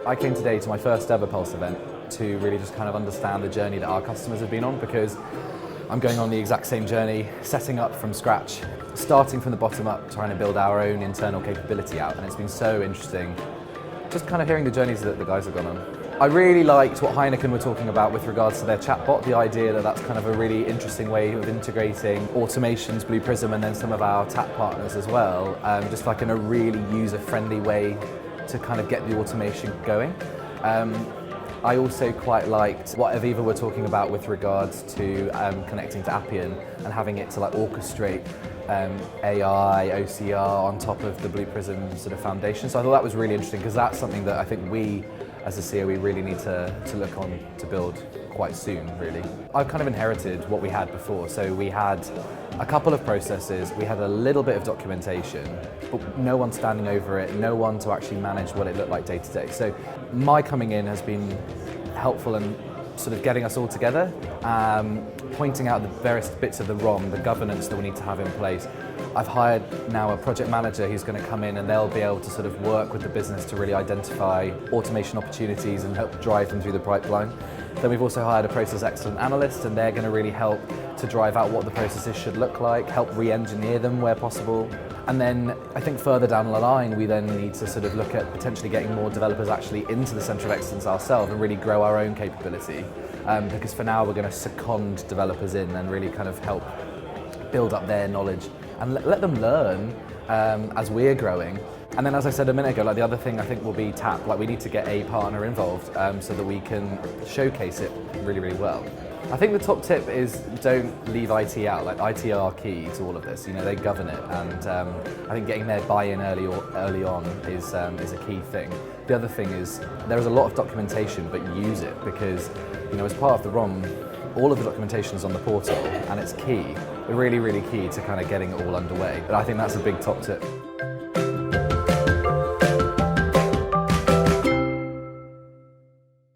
I came today to my first ever Pulse event to really just kind of understand the journey that our customers have been on, because I'm going on the exact same journey, setting up from scratch, starting from the bottom up, trying to build our own internal capability out, and it's been so interesting just kind of hearing the journeys that the guys have gone on. I really liked what Heineken were talking about with regards to their chatbot, the idea that that's kind of a really interesting way of integrating automations, Blue Prism, and then some of our tap partners as well, just like in a really user-friendly way to kind of get the automation going. I also quite liked what Aviva were talking about with regards to connecting to Appian and having it to like orchestrate AI, OCR on top of the Blue Prism sort of foundation. So I thought that was really interesting, because that's something that I think we as a COE really need to look on to build quite soon, really. I've kind of inherited what we had before. So we had a couple of processes, we had a little bit of documentation, but no one standing over it, no one to actually manage what it looked like day to day. So my coming in has been helpful in sort of getting us all together, pointing out the various bits of the ROM, the governance that we need to have in place. I've hired now a project manager who's going to come in, and they'll be able to sort of work with the business to really identify automation opportunities and help drive them through the pipeline. Then we've also hired a process excellence analyst, and they're going to really help to drive out what the processes should look like, help re-engineer them where possible. And then I think further down the line, we then need to sort of look at potentially getting more developers actually into the Centre of Excellence ourselves and really grow our own capability. Because for now, we're going to second developers in and really kind of help build up their knowledge and let them learn as we're growing. And then, as I said a minute ago, like the other thing I think will be tap. Like we need to get a partner involved so that we can showcase it really, really well. I think the top tip is don't leave IT out. Like IT are key to all of this. You know, they govern it, and I think getting their buy-in early on is a key thing. The other thing is there is a lot of documentation, but use it, because as part of the ROM, all of the documentation is on the portal, and it's key. Really, really key to kind of getting it all underway. But I think that's a big top tip.